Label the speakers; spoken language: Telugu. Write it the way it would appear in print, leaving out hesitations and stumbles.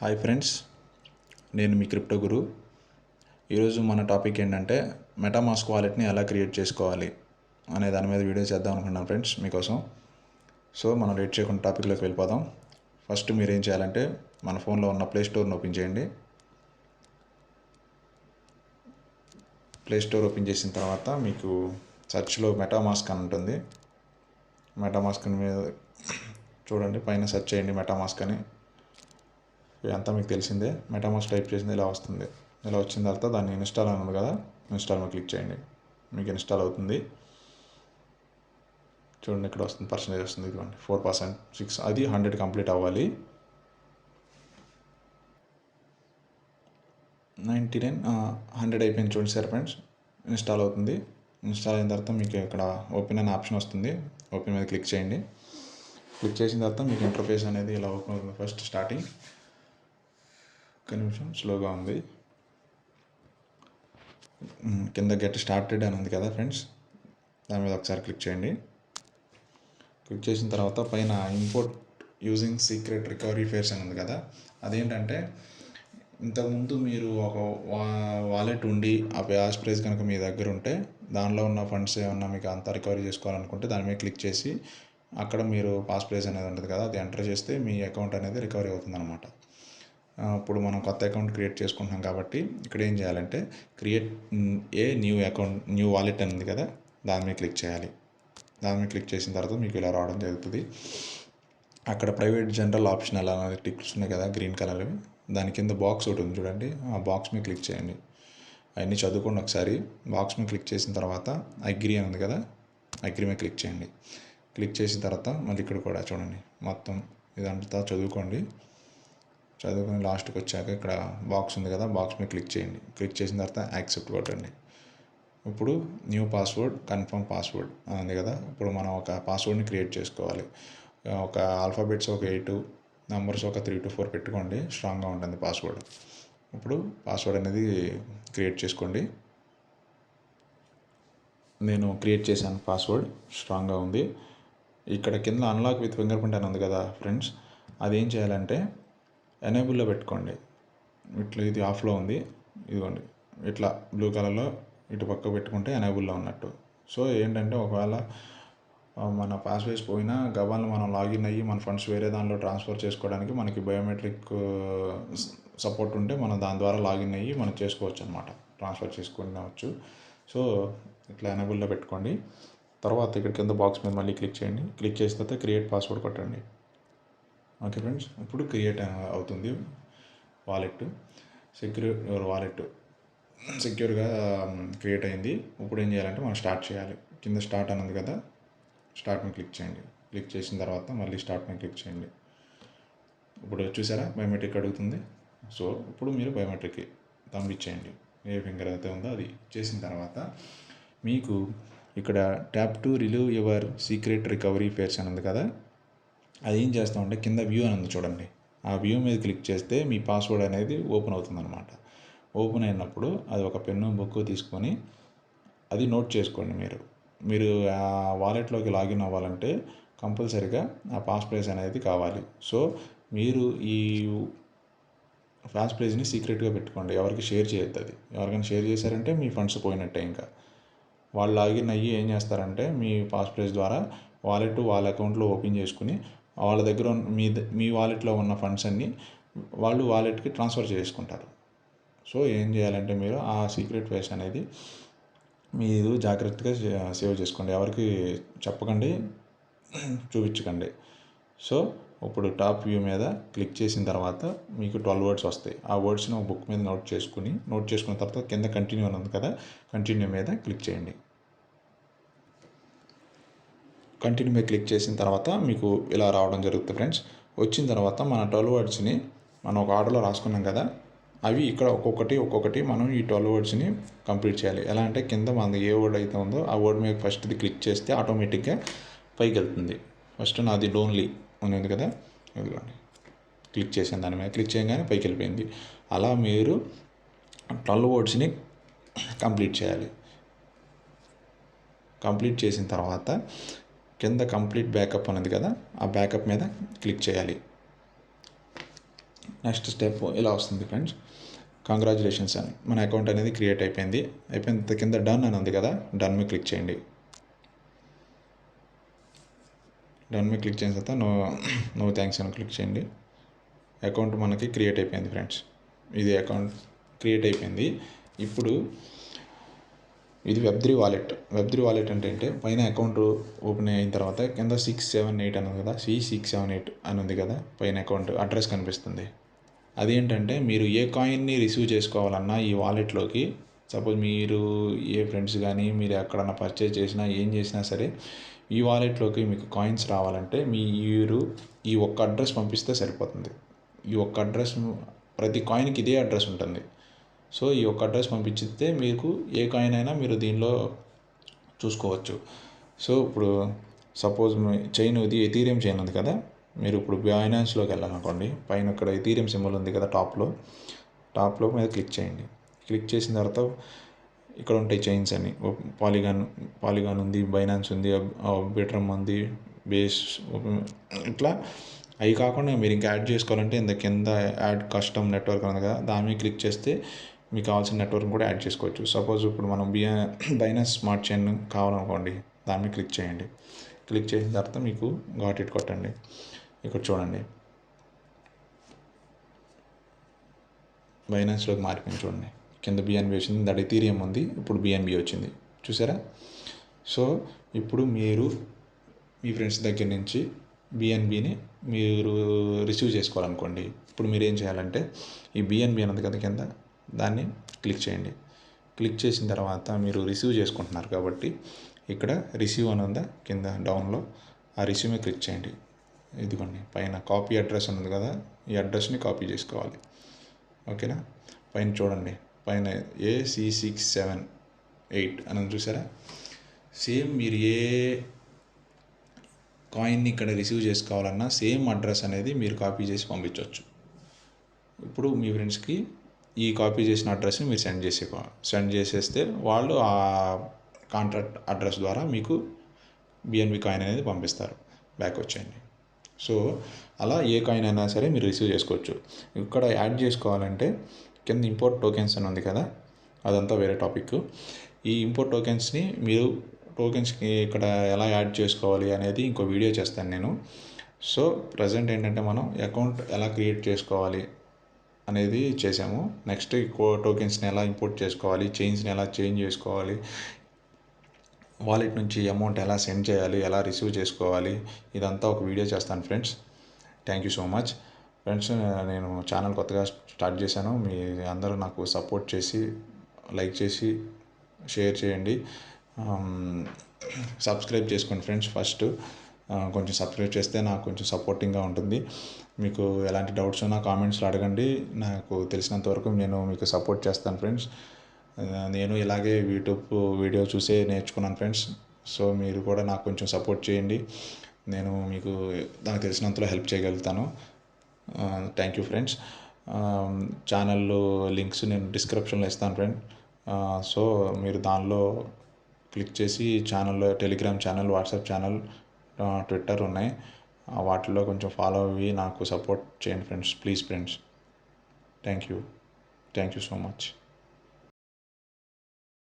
Speaker 1: హాయ్ ఫ్రెండ్స్, నేను మీ క్రిప్టో గురు. ఈరోజు మన టాపిక్ ఏంటంటే మెటామాస్క్ వాలెట్ని ఎలా క్రియేట్ చేసుకోవాలి అనే దాని మీద వీడియో చేద్దాం అనుకున్నాను ఫ్రెండ్స్ మీకోసం. సో మనం లేట్ చేయకుండా టాపిక్లోకి వెళ్ళిపోదాం. ఫస్ట్ మీరు ఏం చేయాలంటే మన ఫోన్లో ఉన్న ప్లే స్టోర్ని ఓపెన్ చేయండి. ప్లే స్టోర్ ఓపెన్ చేసిన తర్వాత మీకు సెర్చ్లో మెటామాస్క్ అని ఉంటుంది. మెటామాస్క్ మీద చూడండి, పైన సెర్చ్ చేయండి మెటామాస్క్ అని. ఇదంతా మీకు తెలిసిందే. మెటామాస్క్ టైప్ చేసింది ఇలా వస్తుంది. ఇలా వచ్చిన తర్వాత దాన్ని ఇన్స్టాల్ అని ఉంది కదా, ఇన్స్టాల్ మీద క్లిక్ చేయండి. మీకు ఇన్స్టాల్ అవుతుంది. చూడండి ఇక్కడ వస్తుంది, పర్సెంటేజ్ వస్తుంది. ఇదిగోండి 4%, 6, అది 100 కంప్లీట్ అవ్వాలి. 99, 100 అయిపోయింది. చూడండి సార్ ఫ్రెండ్స్, ఇన్స్టాల్ అవుతుంది. ఇన్స్టాల్ అయిన తర్వాత మీకు ఇక్కడ ఓపెన్ అనే ఆప్షన్ వస్తుంది. ఓపెన్ మీద క్లిక్ చేయండి. క్లిక్ చేసిన తర్వాత మీకు ఇంటర్ఫేస్ అనేది ఇలా ఓపెన్ అవుతుంది. ఫస్ట్ స్టార్టింగ్ ఒక నిమిషం స్లోగా ఉంది. కింద గెట్ స్టార్టెడ్ అని ఉంది కదా ఫ్రెండ్స్, దాని మీద ఒకసారి క్లిక్ చేయండి. క్లిక్ చేసిన తర్వాత పైన import using secret recovery fares అని ఉంది కదా, అదేంటంటే ఇంతకుముందు మీరు ఒక వాలెట్ ఉండి ఆ ప్యాస్ ప్రైస్ కనుక మీ దగ్గర ఉంటే దానిలో ఉన్న ఫండ్స్ ఏమన్నా మీకు అంతా రికవరీ చేసుకోవాలనుకుంటే దాని మీద క్లిక్ చేసి అక్కడ మీరు పాస్ ప్రైస్ అనేది ఉంటుంది కదా, అది ఎంటర్ చేస్తే మీ అకౌంట్ అనేది రికవరీ అవుతుంది అనమాట. ఇప్పుడు మనం కొత్త అకౌంట్ క్రియేట్ చేసుకుంటున్నాం కాబట్టి ఇక్కడ ఏం చేయాలంటే create a new account, new wallet అని ఉంది కదా, దాని మీద క్లిక్ చేయాలి. దాని మీద క్లిక్ చేసిన తర్వాత మీకు ఇలా రావడం జరుగుతుంది. అక్కడ ప్రైవేట్ జనరల్ ఆప్షనల్ అనేది టిక్స్ ఉన్నాయి కదా గ్రీన్ కలర్వి, దాని కింద బాక్స్ ఒకటి ఉంది చూడండి, ఆ బాక్స్ మీద క్లిక్ చేయండి. అవన్నీ చదువుకోండి ఒకసారి. బాక్స్ మీద క్లిక్ చేసిన తర్వాత అగ్రీ అని ఉంది కదా, అగ్రీ మీద క్లిక్ చేయండి. క్లిక్ చేసిన తర్వాత మళ్ళీ ఇక్కడ కూడా చూడండి, మొత్తం ఇదంతా చదువుకోండి. చదువుకొని లాస్ట్కి వచ్చాక ఇక్కడ బాక్స్ ఉంది కదా, బాక్స్ మీద క్లిక్ చేయండి. క్లిక్ చేసిన తర్వాత యాక్సెప్ట్ కొట్టండి. ఇప్పుడు న్యూ పాస్వర్డ్, కన్ఫర్మ్ పాస్వర్డ్ ఉంది కదా, ఇప్పుడు మనం ఒక పాస్వర్డ్ని క్రియేట్ చేసుకోవాలి. ఒక ఆల్ఫాబెట్స్ ఒక 8, నెంబర్స్ ఒక 3 to 4 పెట్టుకోండి, స్ట్రాంగ్గా ఉంటుంది పాస్వర్డ్. ఇప్పుడు పాస్వర్డ్ అనేది క్రియేట్ చేసుకోండి. నేను క్రియేట్ చేశాను, పాస్వర్డ్ స్ట్రాంగ్గా ఉంది. ఇక్కడ కింద అన్లాక్ విత్ ఫింగర్ ప్రింట్ అని ఉంది కదా ఫ్రెండ్స్, అది ఏం చేయాలంటే ఎనేబుల్లో పెట్టుకోండి. ఇట్లా ఇది ఆఫ్లో ఉంది, ఇదిగోండి ఇట్లా బ్లూ కలర్లో ఇటు పక్క పెట్టుకుంటే ఎనేబుల్లో ఉన్నట్టు. సో ఏంటంటే ఒకవేళ మన పాస్వర్డ్స్ పోయినా గబాలను మనం లాగిన్ అయ్యి మన ఫండ్స్ వేరే దానిలో ట్రాన్స్ఫర్ చేసుకోవడానికి మనకి బయోమెట్రిక్ సపోర్ట్ ఉంటే మనం దాని ద్వారా లాగిన్ అయ్యి మనం చేసుకోవచ్చు అనమాట, ట్రాన్స్ఫర్ చేసుకోవచ్చు. సో ఇట్లా ఎనేబుల్లో పెట్టుకోండి. తర్వాత ఇక్కడ కింద బాక్స్ మీద మళ్ళీ క్లిక్ చేయండి. క్లిక్ చేసిన తర్వాత క్రియేట్ పాస్వర్డ్ కొట్టండి. ఓకే ఫ్రెండ్స్, ఇప్పుడు క్రియేట్ అవుతుంది వాలెట్. యువర్ వాలెట్ సెక్యూర్గా క్రియేట్ అయింది. ఇప్పుడు ఏం చేయాలంటే మనం స్టార్ట్ చేయాలి. కింద స్టార్ట్ అన్నది కదా, స్టార్ట్ మీద క్లిక్ చేయండి. క్లిక్ చేసిన తర్వాత మళ్ళీ స్టార్ట్ మీద క్లిక్ చేయండి. ఇప్పుడు చూసారా బయోమెట్రిక్ అడుగుతుంది. సో ఇప్పుడు మీరు బయోమెట్రిక్ పంపించేయండి, ఏ ఫింగర్ అయితే ఉందో అది. చేసిన తర్వాత మీకు ఇక్కడ tap to relieve your secret recovery fares అని ఉంది కదా, అది ఏం చేస్తామంటే కింద వ్యూ అని ఉంది చూడండి, ఆ వ్యూ మీద క్లిక్ చేస్తే మీ పాస్వర్డ్ అనేది ఓపెన్ అవుతుంది అనమాట. ఓపెన్ అయినప్పుడు అది ఒక పెన్ను బుక్ తీసుకొని అది నోట్ చేసుకోండి. మీరు ఆ వాలెట్లోకి లాగిన్ అవ్వాలంటే కంపల్సరీగా ఆ పాస్ ప్రైజ్ అనేది కావాలి. సో మీరు ఈ పాస్ ప్రైజ్ని సీక్రెట్గా పెట్టుకోండి, ఎవరికి షేర్ చేయొద్దు. అది ఎవరికైనా షేర్ చేశారంటే మీ ఫండ్స్ పోయినట్టే. ఇంకా వాళ్ళు లాగిన్ అయ్యి ఏం చేస్తారంటే మీ పాస్ ప్రైజ్ ద్వారా వాలెట్ వాళ్ళ అకౌంట్లో ఓపెన్ చేసుకుని వాళ్ళ దగ్గర మీ వాలెట్లో ఉన్న ఫండ్స్ అన్నీ వాళ్ళు వాలెట్కి ట్రాన్స్ఫర్ చేసుకుంటారు. సో ఏం చేయాలంటే మీరు ఆ సీక్రెట్ ఫేస్ అనేది మీరు జాగ్రత్తగా సేవ్ చేసుకోండి, ఎవరికి చెప్పకండి, చూపించకండి. సో ఇప్పుడు టాప్ వ్యూ మీద క్లిక్ చేసిన తర్వాత మీకు 12 వర్డ్స్ వస్తాయి. ఆ వర్డ్స్ని ఒక బుక్ మీద నోట్ చేసుకున్న తర్వాత కింద కంటిన్యూ అని ఉంది కదా, కంటిన్యూ మీద క్లిక్ చేయండి. కంటిన్యూ మీద క్లిక్ చేసిన తర్వాత మీకు ఇలా రావడం జరుగుతుంది ఫ్రెండ్స్. వచ్చిన తర్వాత మన 12 వర్డ్స్ని మనం ఒక ఆర్డర్లో రాసుకున్నాం కదా, అవి ఇక్కడ ఒక్కొక్కటి మనం ఈ 12 వర్డ్స్ని కంప్లీట్ చేయాలి. ఎలా అంటే కింద మనది ఏ వర్డ్ అయితే ఉందో ఆ వర్డ్ మీద ఫస్ట్ది క్లిక్ చేస్తే ఆటోమేటిక్గా పైకి వెళ్తుంది. ఫస్ట్ నాది డోన్లీ అని ఉంది కదా, ఇదిగోండి క్లిక్ చేసాను, దాని మీద క్లిక్ చేయగానే పైకి వెళ్ళిపోయింది. అలా మీరు 12 వర్డ్స్ని కంప్లీట్ చేయాలి. కంప్లీట్ చేసిన తర్వాత కింద కంప్లీట్ బ్యాకప్ అనేది కదా, ఆ బ్యాకప్ మీద క్లిక్ చేయాలి. నెక్స్ట్ స్టెప్ ఇలా వస్తుంది ఫ్రెండ్స్. కంగ్రాచులేషన్స్ అని మన అకౌంట్ అనేది క్రియేట్ అయిపోయింది. అయిపోయిన కింద డన్ అని ఉంది కదా, డన్ మీద క్లిక్ చేయండి. డన్ మీద క్లిక్ చేసిన తర్వాత నో థ్యాంక్స్ అని క్లిక్ చేయండి. అకౌంట్ మనకి క్రియేట్ అయిపోయింది ఫ్రెండ్స్. ఇది అకౌంట్ క్రియేట్ అయిపోయింది. ఇప్పుడు ఇది వెబ్3 వాలెట్ అంటే పైన అకౌంట్ ఓపెన్ అయిన తర్వాత కింద 678 అని ఉంది కదా, C678 అని ఉంది కదా, పైన అకౌంట్ అడ్రస్ కనిపిస్తుంది. అదేంటంటే మీరు ఏ కాయిన్ని రిసీవ్ చేసుకోవాలన్నా ఈ వాలెట్లోకి, సపోజ్ మీరు ఏ ఫ్రెండ్స్ కానీ మీరు ఎక్కడన్నా పర్చేజ్ చేసినా ఏం చేసినా సరే ఈ వాలెట్లోకి మీకు కాయిన్స్ రావాలంటే మీరు ఈ ఒక్క అడ్రస్ పంపిస్తే సరిపోతుంది. ఈ ఒక్క అడ్రస్, ప్రతి కాయిన్కి ఇదే అడ్రస్ ఉంటుంది. సో ఈ ఒక్క అడ్రస్ పంపించితే మీకు ఏ కాయిన్ అయినా మీరు దీనిలో చూసుకోవచ్చు. సో ఇప్పుడు సపోజ్ చైన్ ఇది ఎథీరియం చైన్ ఉంది కదా, మీరు ఇప్పుడు బైనాన్స్లోకి వెళ్ళాలనుకోండి, పైన ఇక్కడ ఎథీరియం సింబల్ ఉంది కదా టాప్లో మీద క్లిక్ చేయండి. క్లిక్ చేసిన తర్వాత ఇక్కడ ఉంటాయి చైన్స్ అని, పాలిగాన్ ఉంది, బైనాన్స్ ఉంది, బిట్రమ్ ఉంది, బేస్, ఇట్లా. అవి కాకుండా మీరు ఇంకా యాడ్ చేసుకోవాలంటే ఇంత కింద యాడ్ కస్టమ్ నెట్వర్క్ ఉంది కదా, దాని మీద క్లిక్ చేస్తే మీకు కావాల్సిన నెట్వర్క్ కూడా యాడ్ చేసుకోవచ్చు. సపోజ్ ఇప్పుడు మనం బైనాన్స్ స్మార్ట్ చైన్ కావాలనుకోండి, దాని మీద క్లిక్ చేయండి. క్లిక్ చేసిన తర్వాత మీకు గాట్ ఇట్ కొట్టండి. ఇక్కడ చూడండి బైనాన్స్లోకి మారిపోయింది. చూడండి కింద బిఎన్బి వచ్చింది, దాని ఎథీరియం ఉంది, ఇప్పుడు బిఎన్బి వచ్చింది, చూసారా. సో ఇప్పుడు మీరు మీ ఫ్రెండ్స్ దగ్గర నుంచి బిఎన్బిని మీరు రిసీవ్ చేసుకోవాలనుకోండి, ఇప్పుడు మీరు ఏం చేయాలంటే ఈ బిఎన్బి అన్నది కదా కింద, దాన్ని క్లిక్ చేయండి. క్లిక్ చేసిన తర్వాత మీరు రిసీవ్ చేసుకుంటున్నారు కాబట్టి ఇక్కడ రిసీవ్ అని ఉందా కింద డౌన్లో, ఆ రిసీవ్ మీద క్లిక్ చేయండి. ఇదిగోండి పైన కాపీ అడ్రస్ ఉంది కదా, ఈ అడ్రస్ని కాపీ చేసుకోవాలి. ఓకేనా. పైన చూడండి, పైన AC678 అని చూసారా. సేమ్ మీరు ఏ కాయిన్ని ఇక్కడ రిసీవ్ చేసుకోవాలన్నా సేమ్ అడ్రస్ అనేది మీరు కాపీ చేసి పంపించవచ్చు. ఇప్పుడు మీ ఫ్రెండ్స్కి ఈ కాపీ చేసిన అడ్రస్ని మీరు సెండ్ చేసేస్తే వాళ్ళు ఆ కాంట్రాక్ట్ అడ్రస్ ద్వారా మీకు బిఎన్బి కాయిన్ అనేది పంపిస్తారు. బ్యాక్ వచ్చేయండి. సో అలా ఏ కాయిన్ అయినా సరే మీరు రిసీవ్ చేసుకోవచ్చు. ఇక్కడ యాడ్ చేసుకోవాలంటే కింద ఇంపోర్ట్ టోకెన్స్ అని ఉంది కదా, అదంతా వేరే టాపిక్. ఈ ఇంపోర్ట్ టోకెన్స్ని మీరు టోకెన్స్కి ఇక్కడ ఎలా యాడ్ చేసుకోవాలి అనేది ఇంకో వీడియో చేస్తాను నేను. సో ప్రజెంట్ ఏంటంటే మనం అకౌంట్ ఎలా క్రియేట్ చేసుకోవాలి అనేది చేసాము. నెక్స్ట్ ఈ టోకెన్స్ని ఎలా ఇంపోర్ట్ చేసుకోవాలి, చైన్స్ని ఎలా చేంజ్ చేసుకోవాలి, వాలెట్ నుంచి అమౌంట్ ఎలా సెండ్ చేయాలి, ఎలా రిసీవ్ చేసుకోవాలి, ఇదంతా ఒక వీడియో చేస్తాను friends. Thank you so much friends. నేను ఛానల్ కొత్తగా స్టార్ట్ చేశాను. మీ అందరూ నాకు సపోర్ట్ చేసి లైక్ చేసి షేర్ చేయండి, సబ్స్క్రైబ్ చేసుకోండి ఫ్రెండ్స్. ఫస్ట్ కొంచెం సబ్స్క్రైబ్ చేస్తే నాకు కొంచెం సపోర్టింగ్గా ఉంటుంది. మీకు ఎలాంటి డౌట్స్ ఉన్నా కామెంట్స్లో అడగండి, నాకు తెలిసినంత వరకు నేను మీకు సపోర్ట్ చేస్తాను ఫ్రెండ్స్. నేను ఇలాగే యూట్యూబ్ వీడియో చూసే నేర్చుకున్నాను ఫ్రెండ్స్. సో మీరు కూడా నాకు కొంచెం సపోర్ట్ చేయండి, నేను మీకు నాకు తెలిసినంతలో హెల్ప్ చేయగలుగుతాను. Thank you friends. ఛానల్లో లింక్స్ నేను డిస్క్రిప్షన్లో ఇస్తాను ఫ్రెండ్. సో మీరు దానిలో క్లిక్ చేసి ఛానల్లో Telegram channel, WhatsApp channel, Twitter ఉన్నాయి, వాటిల్లో కొంచెం ఫాలో అయ్యి నాకు సపోర్ట్ చేయండి friends, please friends. Thank you so much.